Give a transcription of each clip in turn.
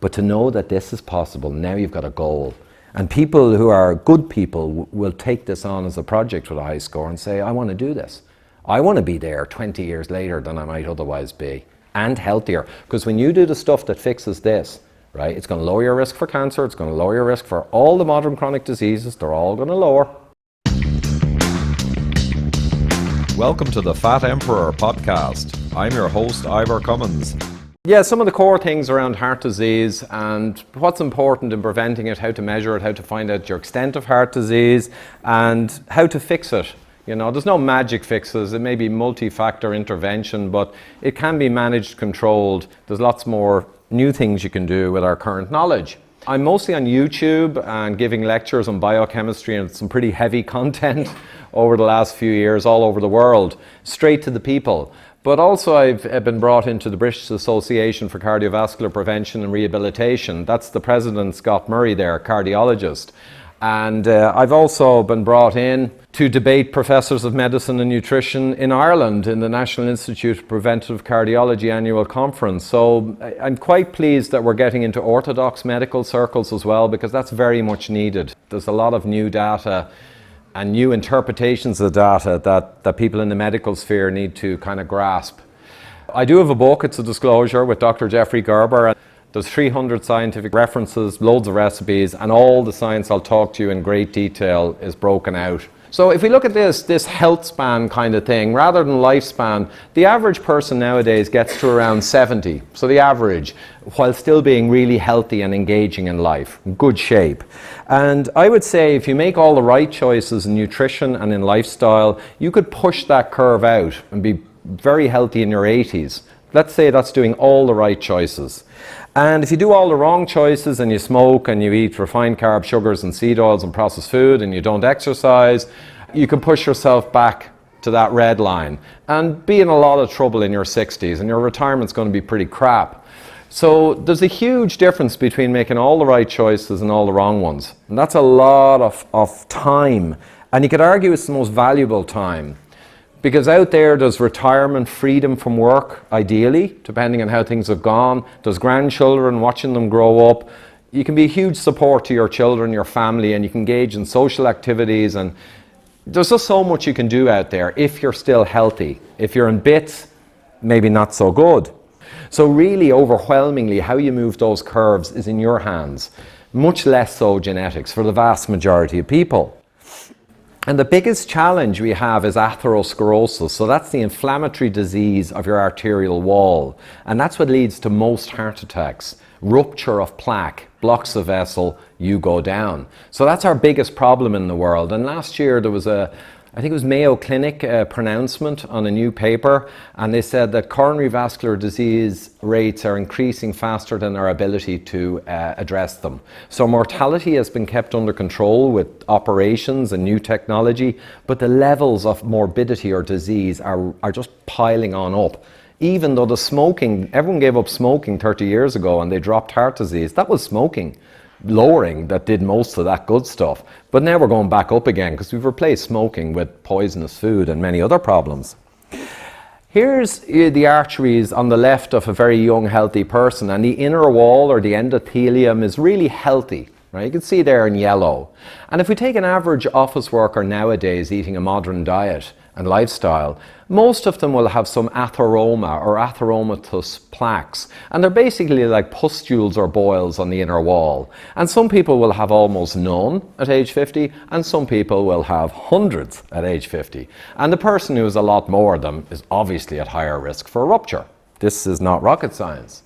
But to know that this is possible, now you've got a goal. And people who are good people will take this on as a project with a high score and say, I want to do this. I want to be there 20 years later than I might otherwise be, and healthier. Because when you do the stuff that fixes this, right, it's going to lower your risk for cancer, it's going to lower your risk for all the modern chronic diseases, they're all going to lower. Welcome to the Fat Emperor podcast. I'm your host, Ivor Cummins. Yeah, some of the core things around heart disease and what's important in preventing it, how to measure it, how to find out your extent of heart disease, and how to fix it. You know, there's no magic fixes. It may be multi-factor intervention, but it can be managed, controlled. There's lots more new things you can do with our current knowledge. I'm mostly on YouTube and giving lectures on biochemistry and some pretty heavy content over the last few years all over the world, straight to the people. But also I've been brought into the British Association for Cardiovascular Prevention and Rehabilitation. That's the president, Scott Murray there, cardiologist. And I've also been brought in to debate professors of medicine and nutrition in Ireland in the National Institute of Preventive Cardiology annual conference. So I'm quite pleased that we're getting into orthodox medical circles as well, because that's very much needed. There's a lot of new data and new interpretations of data that people in the medical sphere need to kind of grasp. I do have a book, it's a disclosure, with Dr. Jeffrey Gerber. There's 300 scientific references, loads of recipes, and all the science I'll talk to you in great detail is broken out. So if we look at this health span kind of thing, rather than lifespan, the average person nowadays gets to around 70. So the average, while still being really healthy and engaging in life, good shape. And I would say if you make all the right choices in nutrition and in lifestyle, you could push that curve out and be very healthy in your 80s. Let's say that's doing all the right choices. And if you do all the wrong choices and you smoke and you eat refined carb, sugars and seed oils and processed food and you don't exercise, you can push yourself back to that red line and be in a lot of trouble in your 60s, and your retirement's going to be pretty crap. So there's a huge difference between making all the right choices and all the wrong ones. And that's a lot of time. And you could argue it's the most valuable time. Because out there's retirement, freedom from work, ideally, depending on how things have gone. There's grandchildren, watching them grow up. You can be a huge support to your children, your family, and you can engage in social activities. And there's just so much you can do out there if you're still healthy. If you're in bits, maybe not so good. So really, overwhelmingly, how you move those curves is in your hands. Much less so genetics for the vast majority of people. And the biggest challenge we have is atherosclerosis. So that's the inflammatory disease of your arterial wall. And that's what leads to most heart attacks. Rupture of plaque, blocks the vessel, you go down. So that's our biggest problem in the world. And last year there was I think it was Mayo Clinic pronouncement on a new paper, and they said that coronary vascular disease rates are increasing faster than our ability to address them. So mortality has been kept under control with operations and new technology, but the levels of morbidity or disease are just piling on up. Even though the smoking, everyone gave up smoking 30 years ago and they dropped heart disease, that was smoking lowering that did most of that good stuff. But now we're going back up again because we've replaced smoking with poisonous food and many other problems. Here's the arteries on the left of a very young, healthy person, and the inner wall or the endothelium is really healthy. Right? You can see there in yellow. And if we take an average office worker nowadays eating a modern diet and lifestyle, most of them will have some atheroma or atheromatous plaques. And they're basically like pustules or boils on the inner wall. And some people will have almost none at age 50, and some people will have hundreds at age 50. And the person who has a lot more of them is obviously at higher risk for a rupture. This is not rocket science.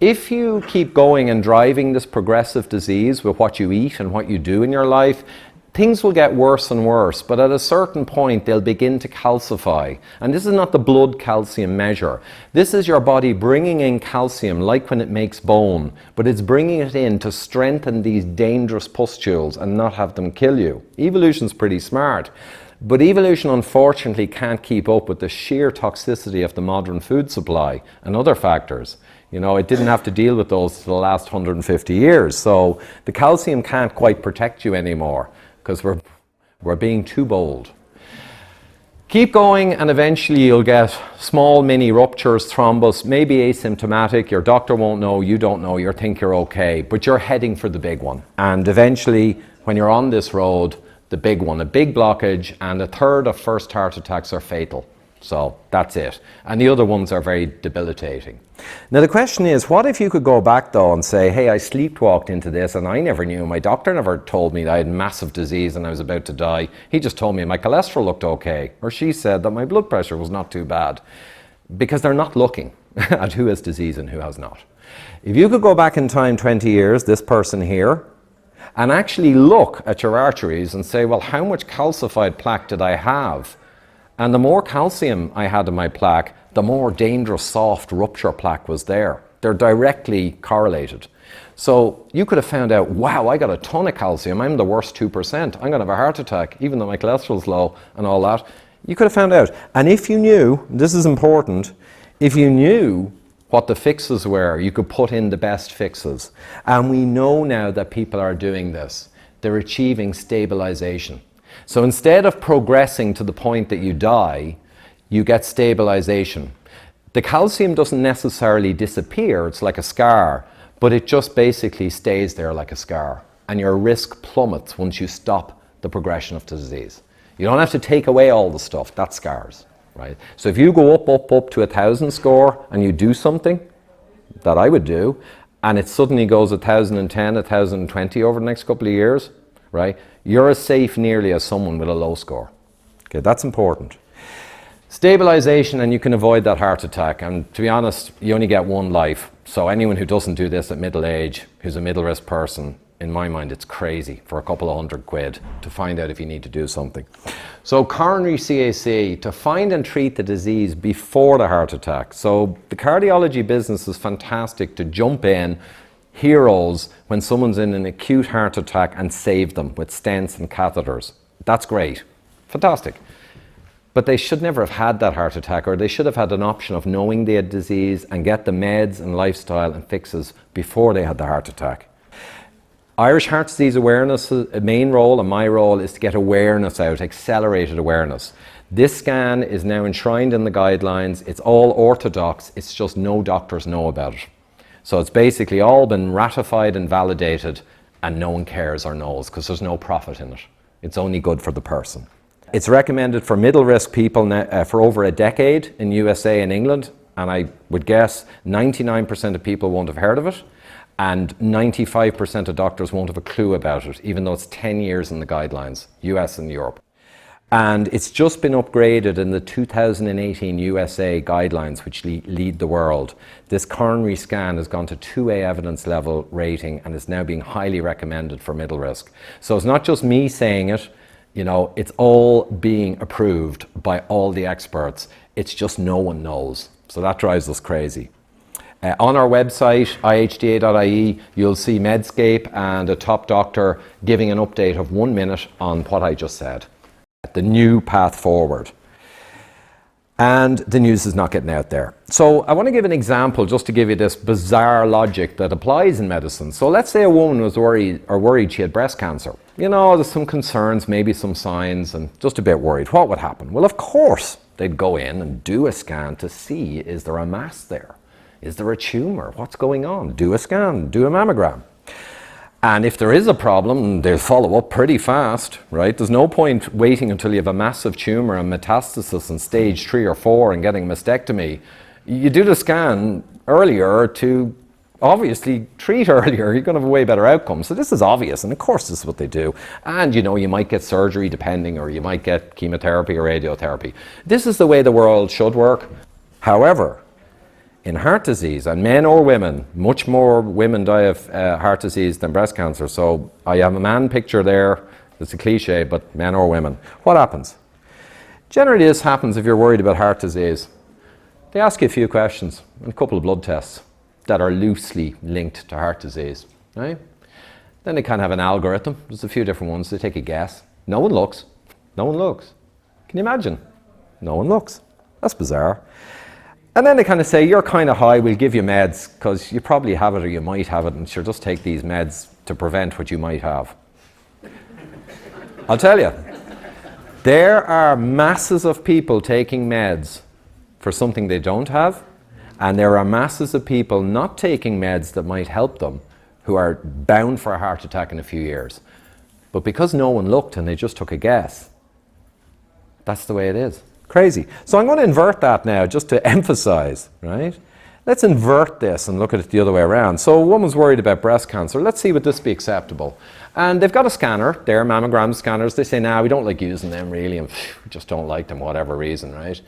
If you keep going and driving this progressive disease with what you eat and what you do in your life, things will get worse and worse, but at a certain point they'll begin to calcify. And this is not the blood calcium measure. This is your body bringing in calcium like when it makes bone, but it's bringing it in to strengthen these dangerous pustules and not have them kill you. Evolution's pretty smart. But evolution unfortunately can't keep up with the sheer toxicity of the modern food supply and other factors. You know, it didn't have to deal with those for the last 150 years. So the calcium can't quite protect you anymore because we're being too bold. Keep going and eventually you'll get small mini ruptures, thrombus, maybe asymptomatic. Your doctor won't know, you don't know, you think you're okay, but you're heading for the big one. And eventually, when you're on this road, the big one, a big blockage, and a third of first heart attacks are fatal. So that's it. And the other ones are very debilitating. Now the question is, what if you could go back though and say, hey, I sleepwalked into this and I never knew. My doctor never told me that I had massive disease and I was about to die. He just told me my cholesterol looked okay. Or she said that my blood pressure was not too bad. Because they're not looking at who has disease and who has not. If you could go back in time 20 years, this person here, and actually look at your arteries and say, well, how much calcified plaque did I have? And the more calcium I had in my plaque, the more dangerous soft rupture plaque was there. They're directly correlated. So you could have found out, wow, I got a ton of calcium. I'm the worst 2%. I'm going to have a heart attack, even though my cholesterol's low and all that. You could have found out. And if you knew, this is important, if you knew what the fixes were, you could put in the best fixes. And we know now that people are doing this. They're achieving stabilization. So instead of progressing to the point that you die, you get stabilization. The calcium doesn't necessarily disappear, it's like a scar, but it just basically stays there like a scar. And your risk plummets once you stop the progression of the disease. You don't have to take away all the stuff, that's scars, right? So if you go up to 1,000 score and you do something that I would do, and it suddenly goes 1,010, 1,020 over the next couple of years, right? You're as safe nearly as someone with a low score. Okay, that's important. Stabilization, and you can avoid that heart attack. And to be honest, you only get one life. So anyone who doesn't do this at middle age, who's a middle risk person, in my mind, it's crazy for a couple of £100 to find out if you need to do something. So coronary CAC, to find and treat the disease before the heart attack. So the cardiology business is fantastic to jump in, heroes, when someone's in an acute heart attack and save them with stents and catheters. That's great, fantastic. But they should never have had that heart attack, or they should have had an option of knowing they had disease and get the meds and lifestyle and fixes before they had the heart attack. Irish Heart Disease Awareness, a main role, and my role is to get awareness out, accelerated awareness. This scan is now enshrined in the guidelines. It's all orthodox, it's just no doctors know about it. So it's basically all been ratified and validated, and no one cares or knows because there's no profit in it. It's only good for the person. It's recommended for middle risk people for over a decade in USA and England, and I would guess 99% of people won't have heard of it, and 95% of doctors won't have a clue about it, even though it's 10 years in the guidelines, US and Europe. And it's just been upgraded in the 2018 USA guidelines, which lead the world. This coronary scan has gone to 2A evidence level rating and is now being highly recommended for middle risk. So it's not just me saying it, you know, it's all being approved by all the experts. It's just no one knows. So that drives us crazy. On our website, ihda.ie, you'll see Medscape and a top doctor giving an update of 1 minute on what I just said. The new path forward. And the news is not getting out there. So I want to give an example just to give you this bizarre logic that applies in medicine. So let's say a woman was worried she had breast cancer. You know, there's some concerns, maybe some signs, and just a bit worried. What would happen? Well, of course, they'd go in and do a scan to see, is there a mass there? Is there a tumor? What's going on? Do a scan, do a mammogram. And if there is a problem, they'll follow up pretty fast, right? There's no point waiting until you have a massive tumor and metastasis in stage 3 or 4 and getting a mastectomy. You do the scan earlier to obviously treat earlier. You're going to have a way better outcome. So this is obvious, and of course this is what they do. And you know, you might get surgery depending, or you might get chemotherapy or radiotherapy. This is the way the world should work. However, in heart disease, and men or women, much more women die of heart disease than breast cancer. So I have a man picture there. It's a cliche, but men or women. What happens? Generally this happens if you're worried about heart disease. They ask you a few questions and a couple of blood tests that are loosely linked to heart disease, right? Then they kind of have an algorithm. There's a few different ones. They take a guess. No one looks. No one looks. Can you imagine? No one looks. That's bizarre. And then they kind of say, you're kind of high, we'll give you meds because you probably have it or you might have it, and sure, just take these meds to prevent what you might have. I'll tell you, There are masses of people taking meds for something they don't have, and there are masses of people not taking meds that might help them who are bound for a heart attack in a few years. But because no one looked and they just took a guess, that's the way it is. Crazy. So I'm going to invert that now just to emphasize, right? Let's invert this and look at it the other way around. So a woman's worried about breast cancer. Let's see would this be acceptable. And they've got a scanner, they're mammogram scanners. They say, nah, we don't like using them really, and we just don't like them, whatever reason, right?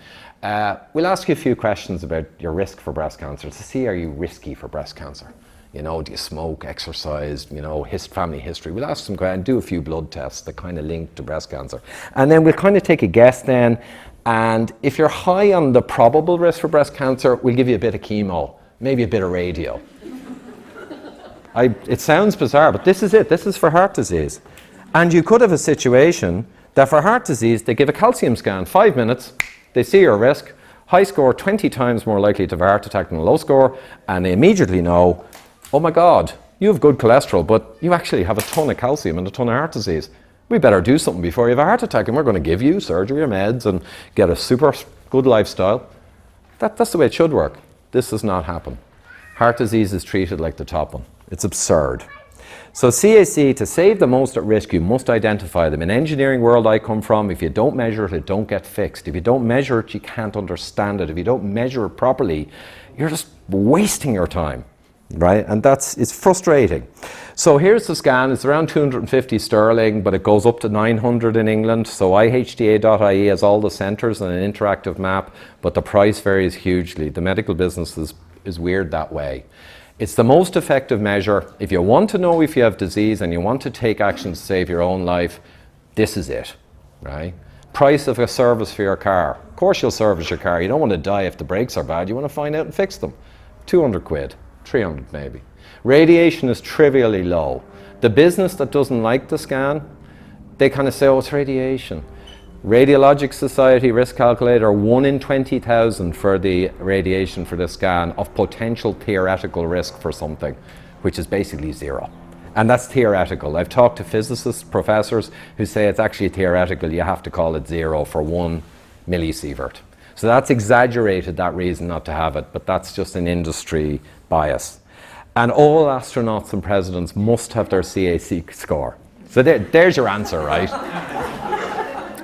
We'll ask you a few questions about your risk for breast cancer to see, are you risky for breast cancer? You know, do you smoke, exercise, you know, family history? We'll ask some and do a few blood tests that kind of link to breast cancer. And then we'll kind of take a guess then. And if you're high on the probable risk for breast cancer, we'll give you a bit of chemo, maybe a bit of radio. It sounds bizarre, but this is it. This is for heart disease. And you could have a situation that for heart disease, they give a calcium scan, 5 minutes, they see your risk, high score 20 times more likely to have a heart attack than a low score, and they immediately know, oh my God, you have good cholesterol, but you actually have a ton of calcium and a ton of heart disease. We better do something before you have a heart attack, and we're going to give you surgery or meds and get a super good lifestyle. That's the way it should work. This does not happen. Heart disease is treated like the top one. It's absurd. So CAC, to save the most at risk, you must identify them. In engineering world I come from, if you don't measure it, it don't get fixed. If you don't measure it, you can't understand it. If you don't measure it properly, you're just wasting your time. Right, and it's frustrating. So here's the scan. It's around 250 sterling, but it goes up to 900 in England. So ihda.ie has all the centres and an interactive map, but the price varies hugely. The medical business is weird that way. It's the most effective measure. If you want to know if you have disease and you want to take action to save your own life, this is it, right? Price of a service for your car. Of course you'll service your car. You don't want to die if the brakes are bad. You want to find out and fix them. 200 quid. 300 maybe. Radiation is trivially low. The business that doesn't like the scan, they kind of say, oh, it's radiation. Radiologic Society risk calculator, 1 in 20,000 for the radiation for the scan of potential theoretical risk for something, which is basically zero. And that's theoretical. I've talked to physicists, professors, who say it's actually theoretical. You have to call it zero for 1 millisievert. So that's exaggerated, that reason not to have it, but that's just an industry bias. And all astronauts and presidents must have their CAC score. So there's your answer, right?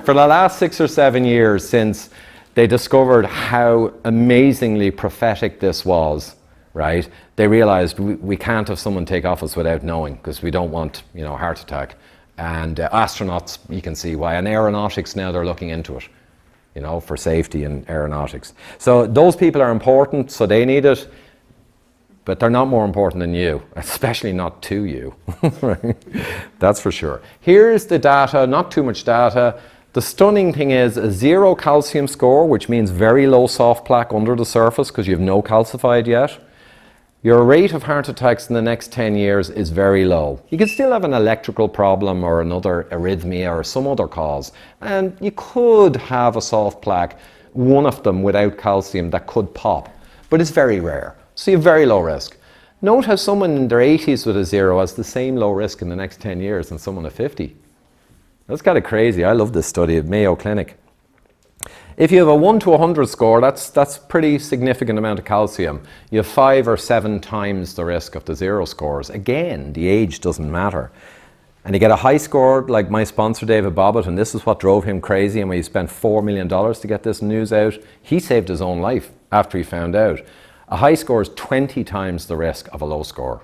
For the last 6 or 7 years since they discovered how amazingly prophetic this was, right? They realized we can't have someone take office without knowing, because we don't want, you know, a heart attack. And astronauts, you can see why. And aeronautics now, they're looking into it, you know, for safety in aeronautics. So those people are important, so they need it, but they're not more important than you, especially not to you. Right? That's for sure. Here's the data, not too much data. The stunning thing is a 0 calcium score, which means very low soft plaque under the surface because you have no calcified yet. Your rate of heart attacks in the next 10 years is very low. You can still have an electrical problem or another arrhythmia or some other cause, and you could have a soft plaque, one of them without calcium, that could pop, but it's very rare. So you have very low risk. Note how someone in their 80s with a 0 has the same low risk in the next 10 years than someone at 50. That's kind of crazy. I love this study at Mayo Clinic. If you have a 1 to 100 score, that's pretty significant amount of calcium. You have 5 or 7 times the risk of the 0 scores. Again, the age doesn't matter. And you get a high score like my sponsor, David Bobbitt, and this is what drove him crazy, and when he spent $4 million to get this news out, he saved his own life after he found out. A high score is 20 times the risk of a low score.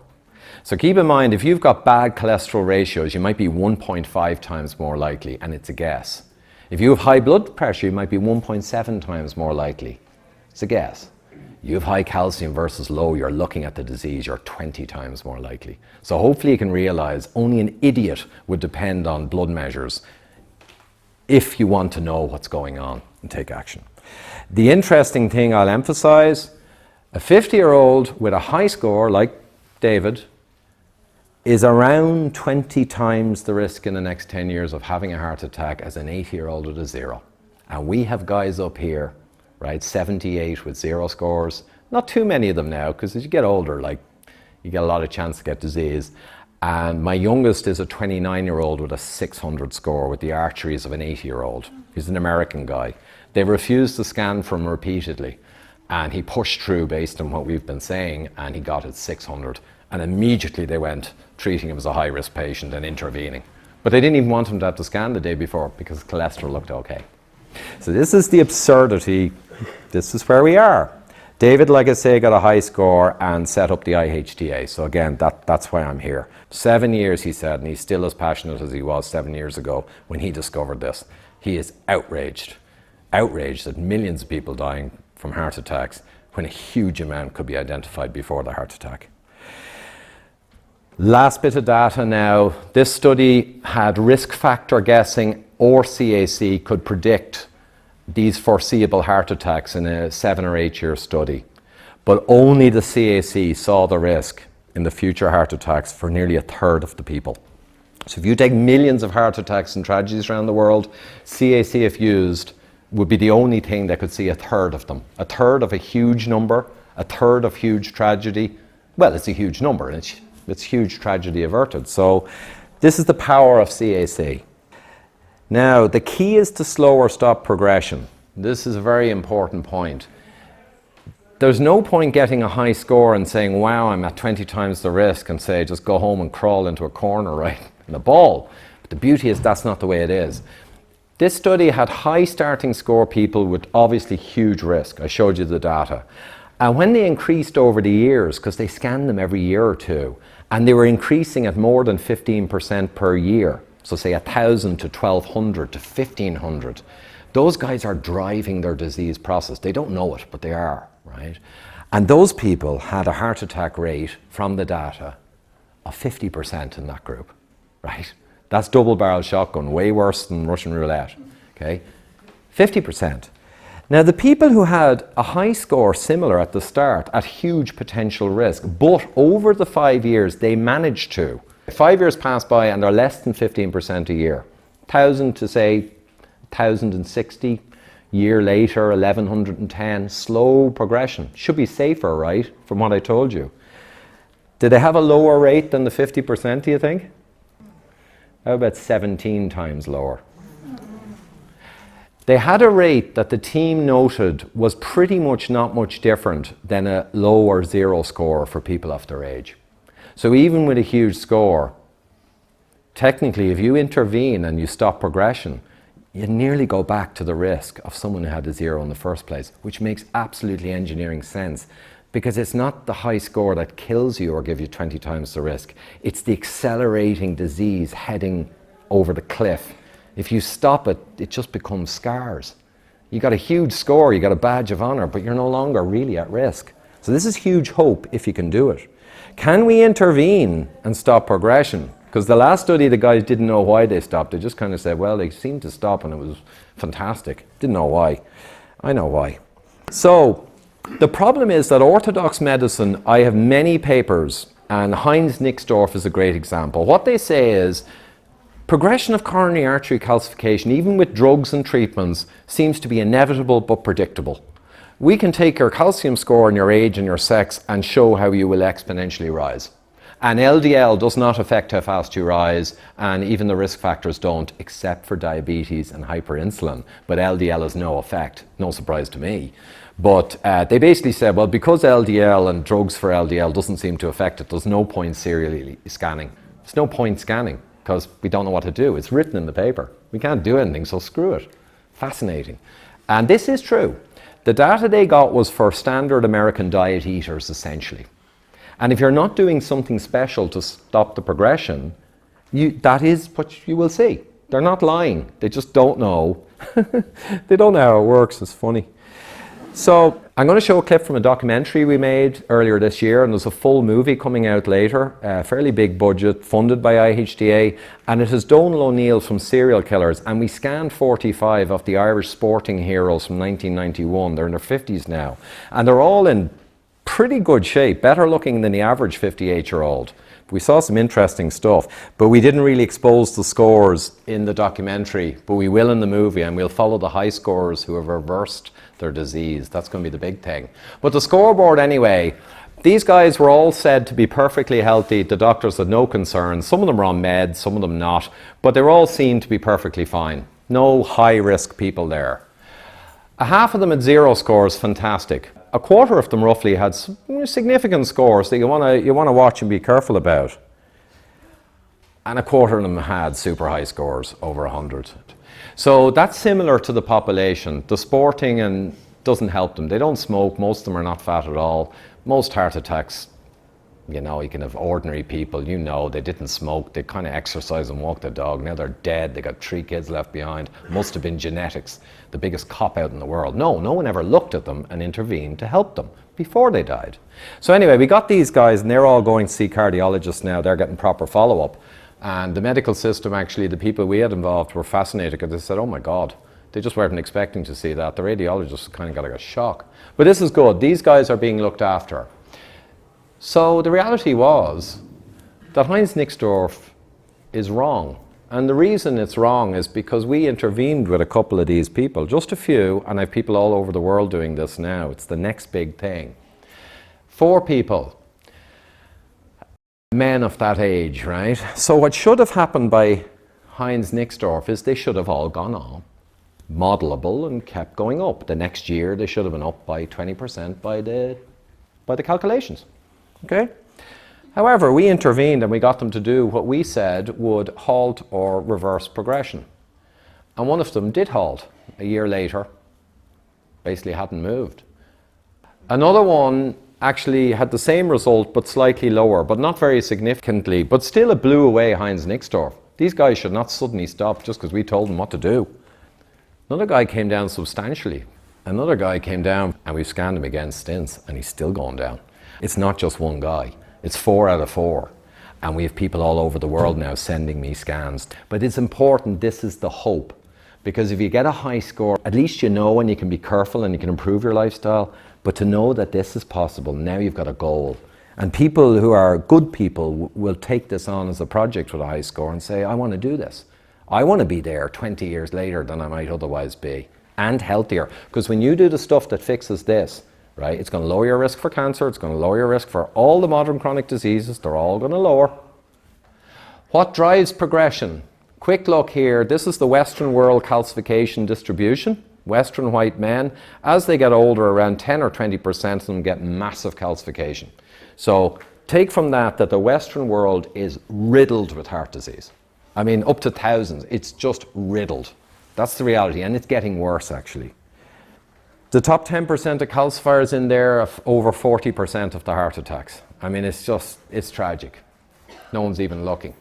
So keep in mind, if you've got bad cholesterol ratios, you might be 1.5 times more likely, and it's a guess. If you have high blood pressure, you might be 1.7 times more likely. It's a guess. You have high calcium versus low, you're looking at the disease, you're 20 times more likely. So hopefully you can realize only an idiot would depend on blood measures if you want to know what's going on and take action. The interesting thing I'll emphasize, a 50-year-old with a high score like David is around 20 times the risk in the next 10 years of having a heart attack as an 80-year-old with a 0. And we have guys up here, right, 78 with 0 scores. Not too many of them now, because as you get older, like, you get a lot of chance to get disease. And my youngest is a 29-year-old with a 600 score with the arteries of an 80-year-old. He's an American guy. They refused to scan for him repeatedly. And he pushed through based on what we've been saying, and he got his 600. And immediately they went treating him as a high-risk patient and intervening. But they didn't even want him to have to scan the day before because his cholesterol looked okay. So this is the absurdity. This is where we are. David, like I say, got a high score and set up the IHTA. So again, that's why I'm here. 7 years, he said, and he's still as passionate as he was 7 years ago when he discovered this. He is outraged that millions of people dying from heart attacks when a huge amount could be identified before the heart attack. Last bit of data now. This study had risk factor guessing or CAC could predict these foreseeable heart attacks in a 7 or 8 year study. But only the CAC saw the risk in the future heart attacks for nearly a third of the people. So if you take millions of heart attacks and tragedies around the world, CAC, if used, would be the only thing that could see a third of them. A third of a huge number, a third of huge tragedy. Well, it's a huge number, and it's huge tragedy averted. So this is the power of CAC. Now, the key is to slow or stop progression. This is a very important point. There's no point getting a high score and saying, wow, I'm at 20 times the risk, and say, just go home and crawl into a corner right in the ball. But the beauty is that's not the way it is. This study had high starting score people with obviously huge risk. I showed you the data. And when they increased over the years, because they scanned them every year or two, and they were increasing at more than 15% per year, so say 1,000 to 1,200 to 1,500, those guys are driving their disease process. They don't know it, but they are, right? And those people had a heart attack rate from the data of 50% in that group, right? That's double barrel shotgun, way worse than Russian roulette, okay? 50%. Now, the people who had a high score similar at the start at huge potential risk, but over the 5 years, they managed to. 5 years pass by and they're less than 15% a year. 1,000 to say 1,060, year later 1,110, slow progression. Should be safer, right, from what I told you. Did they have a lower rate than the 50%, do you think? How about 17 times lower? They had a rate that the team noted was pretty much not much different than a low or zero score for people of their age. So even with a huge score, technically if you intervene and you stop progression, you nearly go back to the risk of someone who had a zero in the first place, which makes absolutely engineering sense because it's not the high score that kills you or gives you 20 times the risk. It's the accelerating disease heading over the cliff. If you stop it, it just becomes scars. You got a huge score, you got a badge of honor, but you're no longer really at risk. So this is huge hope if you can do it. Can we intervene and stop progression? Because the last study, the guys didn't know why they stopped. They just kind of said, well, they seemed to stop and it was fantastic. Didn't know why. I know why. So the problem is that orthodox medicine, I have many papers, and Heinz Nixdorf is a great example. What they say is, progression of coronary artery calcification, even with drugs and treatments, seems to be inevitable but predictable. We can take your calcium score and your age and your sex and show how you will exponentially rise. And LDL does not affect how fast you rise, and even the risk factors don't, except for diabetes and hyperinsulin. But LDL has no effect, no surprise to me. But they basically said, well, because LDL and drugs for LDL doesn't seem to affect it, there's no point serially scanning. There's no point scanning because we don't know what to do. It's written in the paper. We can't do anything, so screw it. Fascinating. And this is true. The data they got was for standard American diet eaters, essentially. And if you're not doing something special to stop the progression, that is what you will see. They're not lying. They just don't know. They don't know how it works. It's funny. So I'm going to show a clip from a documentary we made earlier this year, and there's a full movie coming out later, fairly big budget, funded by IHTA, and it has Donal O'Neill from Serial Killers, and we scanned 45 of the Irish sporting heroes from 1991. They're in their 50s now, and they're all in pretty good shape, better looking than the average 58-year-old. We saw some interesting stuff, but we didn't really expose the scores in the documentary, but we will in the movie, and we'll follow the high scorers who have reversed their disease. That's going to be the big thing. But the scoreboard anyway, These guys were all said to be perfectly healthy. The doctors had no concerns. Some of them were on meds, some of them not, but they were all seen to be perfectly fine. No high risk people there. A half of them had 0 scores, fantastic. A quarter of them roughly had significant scores that you want to watch and be careful about. And a quarter of them had super high scores, over 100. So that's similar to the population. The sporting and doesn't help them. They don't smoke, most of them are not fat at all. Most heart attacks, you know, you can have ordinary people, you know, they didn't smoke, they kind of exercise and walk their dog, now they're dead, they got 3 kids left behind, must have been genetics, the biggest cop-out in the world. No one ever looked at them and intervened to help them before they died. So anyway, we got these guys and they're all going to see cardiologists now, they're getting proper follow-up. And the medical system, actually, the people we had involved were fascinated because they said, oh my God, they just weren't expecting to see that. The radiologists kind of got like a shock. But this is good. These guys are being looked after. So the reality was that Heinz Nixdorf is wrong. And the reason it's wrong is because we intervened with a couple of these people, just a few, and I have people all over the world doing this now. It's the next big thing. 4 people, men of that age, right? So what should have happened by Heinz Nixdorf is they should have all gone on modelable and kept going up. The next year they should have been up by 20% by the calculations. Okay? However, we intervened and we got them to do what we said would halt or reverse progression. And one of them did halt a year later, basically hadn't moved. Another one actually had the same result but slightly lower, but not very significantly, but still it blew away Heinz Nixdorf. These guys should not suddenly stop just because we told them what to do. Another guy came down substantially. Another guy came down and we've scanned him again since and he's still going down. It's not just one guy, it's 4 out of 4. And we have people all over the world now sending me scans. But it's important, this is the hope. Because if you get a high score, at least you know and you can be careful and you can improve your lifestyle. But to know that this is possible, now you've got a goal. And people who are good people will take this on as a project with a high score and say, I want to do this. I want to be there 20 years later than I might otherwise be, and healthier. Because when you do the stuff that fixes this, right, it's going to lower your risk for cancer, it's going to lower your risk for all the modern chronic diseases, they're all going to lower. What drives progression? Quick look here, this is the Western world calcification distribution. Western white men, as they get older, around 10 or 20% of them get massive calcification. So take from that the Western world is riddled with heart disease. I mean, up to thousands, it's just riddled. That's the reality, and it's getting worse actually. The top 10% of calcifiers in there are over 40% of the heart attacks. I mean, it's tragic. No one's even looking.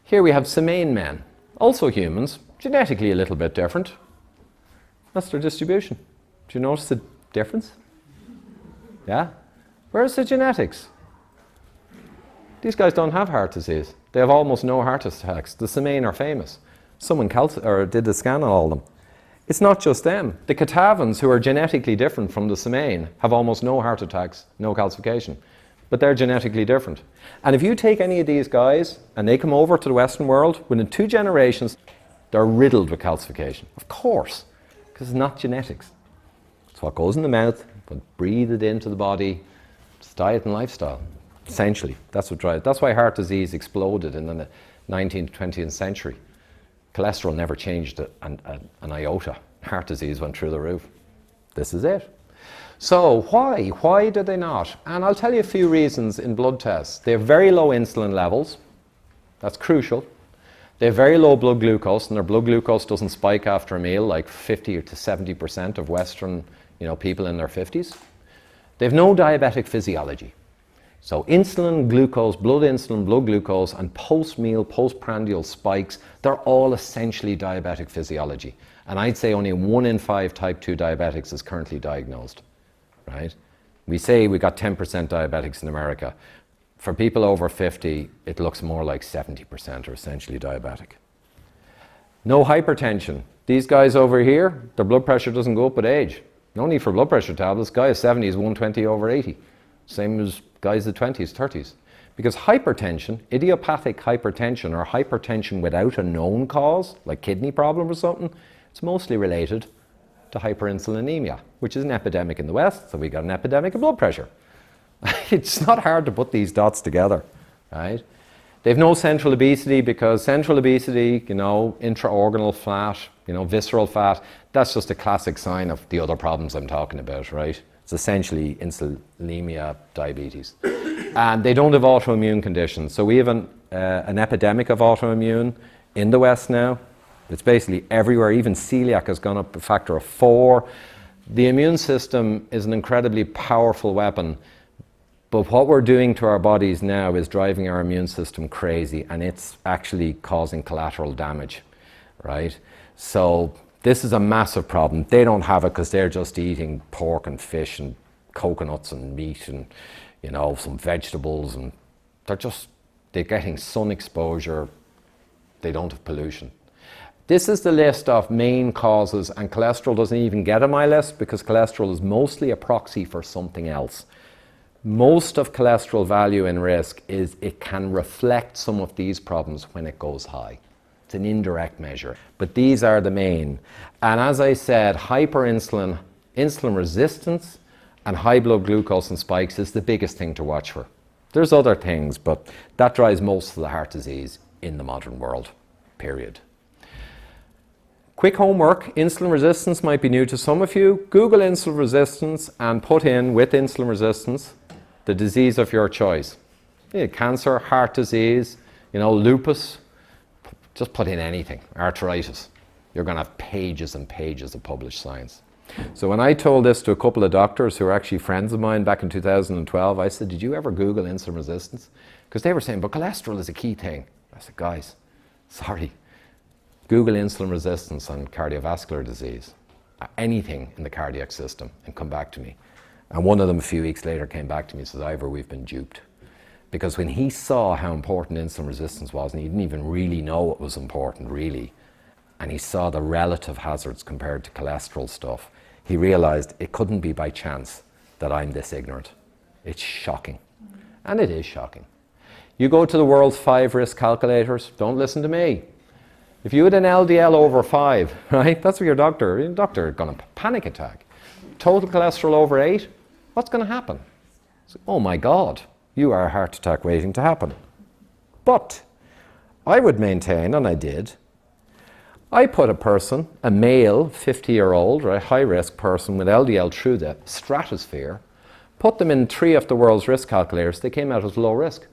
Here we have Semaine men, also humans, genetically a little bit different. That's their distribution. Do you notice the difference? Yeah? Where's the genetics? These guys don't have heart disease. They have almost no heart attacks. The Semaine are famous. Someone did the scan on all of them. It's not just them. The Catavans, who are genetically different from the Semaine, have almost no heart attacks, no calcification. But they're genetically different. And if you take any of these guys and they come over to the Western world, within 2 generations, they're riddled with calcification. Of course, because it's not genetics. It's what goes in the mouth, but breathe it into the body. It's diet and lifestyle, essentially. That's what drives. That's why heart disease exploded in the 19th, 20th century. Cholesterol never changed an iota. Heart disease went through the roof. This is it. So why? Why did they not? And I'll tell you a few reasons in blood tests. They have very low insulin levels. That's crucial. They have very low blood glucose, and their blood glucose doesn't spike after a meal like 50 to 70% of Western, people in their 50s. They have no diabetic physiology. So insulin, glucose, blood glucose, and post-meal, postprandial spikes, they're all essentially diabetic physiology. And I'd say only 1 in 5 type 2 diabetics is currently diagnosed, right? We say we got 10% diabetics in America. For people over 50, it looks more like 70% are essentially diabetic. No hypertension. These guys over here, their blood pressure doesn't go up with age. No need for blood pressure tablets. Guy is 70 is 120 over 80. Same as guys in the 20s, 30s. Because hypertension, idiopathic hypertension, or hypertension without a known cause, like kidney problem or something, it's mostly related to hyperinsulinemia, which is an epidemic in the West, so we got an epidemic of blood pressure. It's not hard to put these dots together, right? They've no central obesity because central obesity, you know, intraorganal fat, you know, visceral fat, that's just a classic sign of the other problems I'm talking about, right? It's essentially insulinemia, diabetes. And they don't have autoimmune conditions. So we have an epidemic of autoimmune in the West now. It's basically everywhere. Even celiac has gone up a factor of 4. The immune system is an incredibly powerful weapon. But what we're doing to our bodies now is driving our immune system crazy, and it's actually causing collateral damage, right? So this is a massive problem. They don't have it because they're just eating pork and fish and coconuts and meat and, you know, some vegetables, and they're getting sun exposure. They don't have pollution. This is the list of main causes, and cholesterol doesn't even get on my list because cholesterol is mostly a proxy for something else. Most of cholesterol value and risk is it can reflect some of these problems when it goes high. It's an indirect measure, but these are the main. And as I said, hyperinsulin, insulin resistance, and high blood glucose and spikes is the biggest thing to watch for. There's other things, but that drives most of the heart disease in the modern world, period. Quick homework, insulin resistance might be new to some of you. Google insulin resistance and put in, with insulin resistance, the disease of your choice. Yeah, cancer, heart disease, you know, lupus, just put in anything, arthritis. You're going to have pages and pages of published science. So when I told this to a couple of doctors who are actually friends of mine back in 2012, I said, did you ever Google insulin resistance? Because they were saying, but cholesterol is a key thing. I said, guys, sorry. Google insulin resistance and cardiovascular disease, anything in the cardiac system, and come back to me. And one of them a few weeks later came back to me and says, Ivor, we've been duped. Because when he saw how important insulin resistance was, and he didn't even really know it was important, really, and he saw the relative hazards compared to cholesterol stuff, he realized it couldn't be by chance that I'm this ignorant. It's shocking. And it is shocking. You go to the world's 5 risk calculators, don't listen to me. If you had an LDL over 5, right, that's what your doctor is going to panic attack. Total cholesterol over 8, what's going to happen? So, oh my God, you are a heart attack waiting to happen. But I would maintain, and I did, I put a person, a male, 50-year-old, right, high-risk person with LDL through the stratosphere, put them in 3 of the world's risk calculators, they came out as low risk.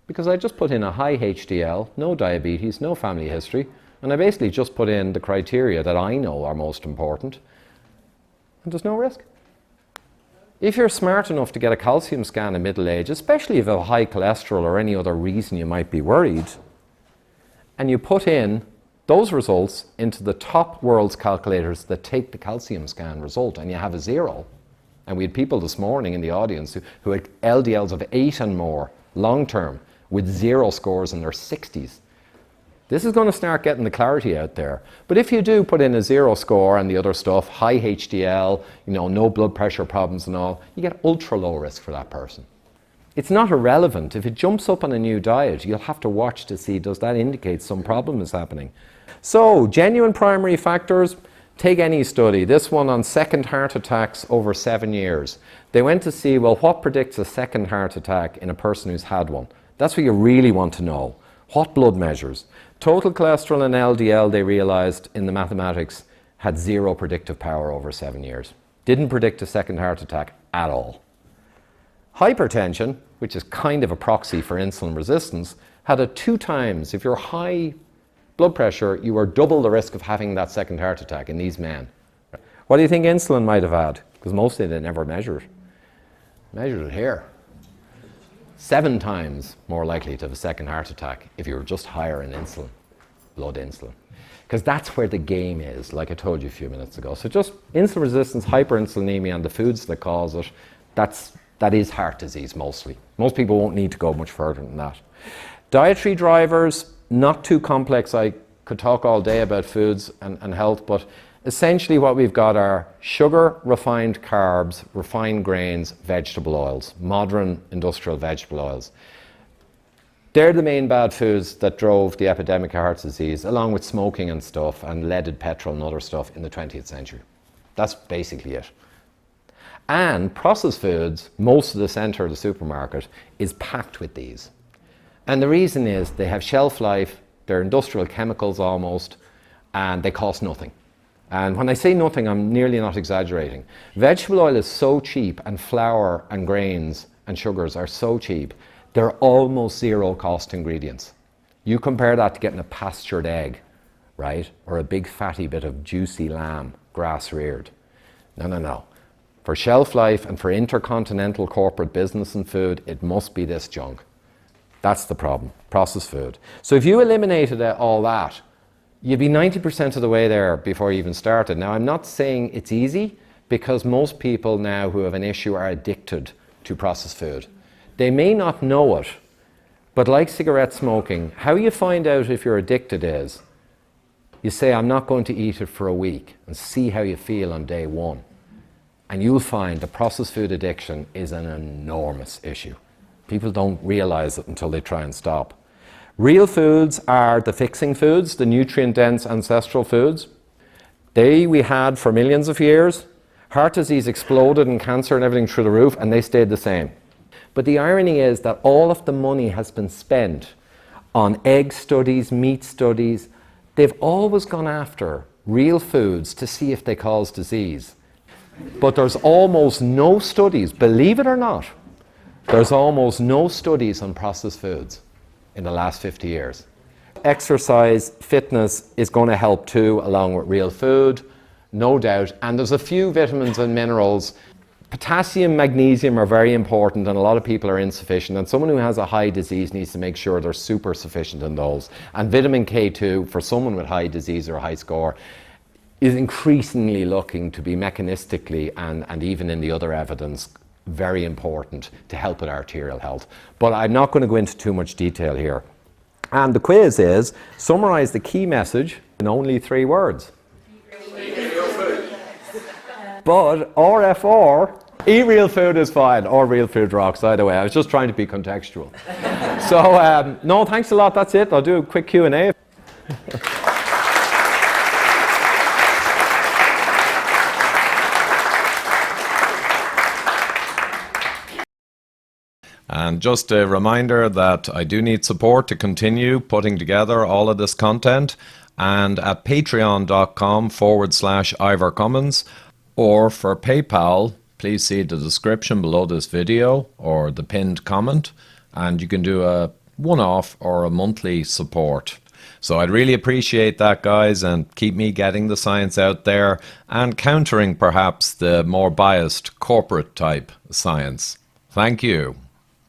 Because I just put in a high HDL, no diabetes, no family history, and I basically just put in the criteria that I know are most important, and there's no risk. If you're smart enough to get a calcium scan in middle age, especially if you have high cholesterol or any other reason you might be worried, and you put in those results into the top world's calculators that take the calcium scan result, and you have a 0. And we had people this morning in the audience who had LDLs of 8 and more, long term, with 0 scores in their 60s. This is going to start getting the clarity out there. But if you do put in a 0 score and the other stuff, high HDL, you know, no blood pressure problems and all, you get ultra low risk for that person. It's not irrelevant. If it jumps up on a new diet, you'll have to watch to see, does that indicate some problem is happening? So, genuine primary factors, take any study. This one on second heart attacks over 7 years. They went to see, well, what predicts a second heart attack in a person who's had one? That's what you really want to know. What blood measures? Total cholesterol and LDL, they realized in the mathematics, had 0 predictive power over 7 years. Didn't predict a second heart attack at all. Hypertension, which is kind of a proxy for insulin resistance, had a 2 times. If you're high blood pressure, you are double the risk of having that second heart attack in these men. What do you think insulin might have had? Because mostly they never measured. Measured it here. 7 times more likely to have a second heart attack if you were just higher in insulin, blood insulin. Because that's where the game is, like I told you a few minutes ago. So just insulin resistance, hyperinsulinemia, and the foods that cause it, that is heart disease mostly. Most people won't need to go much further than that. Dietary drivers, not too complex. I could talk all day about foods and health, but essentially what we've got are sugar, refined carbs, refined grains, vegetable oils, modern industrial vegetable oils. They're the main bad foods that drove the epidemic of heart disease, along with smoking and stuff, and leaded petrol and other stuff in the 20th century. That's basically it. And processed foods, most of the centre of the supermarket is packed with these. And the reason is they have shelf life, they're industrial chemicals almost, and they cost nothing. And when I say nothing, I'm nearly not exaggerating. Vegetable oil is so cheap, and flour and grains and sugars are so cheap, they're almost zero cost ingredients. You compare that to getting a pastured egg, right? Or a big fatty bit of juicy lamb, grass reared. No. For shelf life and for intercontinental corporate business and food, it must be this junk. That's the problem, processed food. So if you eliminated all that, you'd be 90% of the way there before you even started. Now, I'm not saying it's easy, because most people now who have an issue are addicted to processed food. They may not know it, but like cigarette smoking, how you find out if you're addicted is, you say, I'm not going to eat it for a week, and see how you feel on day one. And you'll find the processed food addiction is an enormous issue. People don't realize it until they try and stop. Real foods are the fixing foods, the nutrient-dense ancestral foods. They we had for millions of years. Heart disease exploded and cancer and everything through the roof, and they stayed the same. But the irony is that all of the money has been spent on egg studies, meat studies. They've always gone after real foods to see if they cause disease. But there's almost no studies, believe it or not, there's almost no studies on processed foods in the last 50 years. Exercise, fitness is going to help too, along with real food, no doubt. And there's a few vitamins and minerals. Potassium, magnesium are very important, and a lot of people are insufficient. And someone who has a high disease needs to make sure they're super sufficient in those. And vitamin K2, for someone with high disease or a high score, is increasingly looking to be mechanistically and even in the other evidence very important to help with arterial health. But I'm not going to go into too much detail here. And the quiz is, summarize the key message in only 3 words. But RFR, eat real food is fine, or real food rocks, either way. I was just trying to be contextual. So, no, thanks a lot, that's it. I'll do a quick Q&A. And just a reminder that I do need support to continue putting together all of this content, and at patreon.com/Ivor Cummins, or for PayPal, please see the description below this video or the pinned comment, and you can do a one-off or a monthly support. So I'd really appreciate that, guys, and keep me getting the science out there and countering perhaps the more biased corporate type science. Thank you.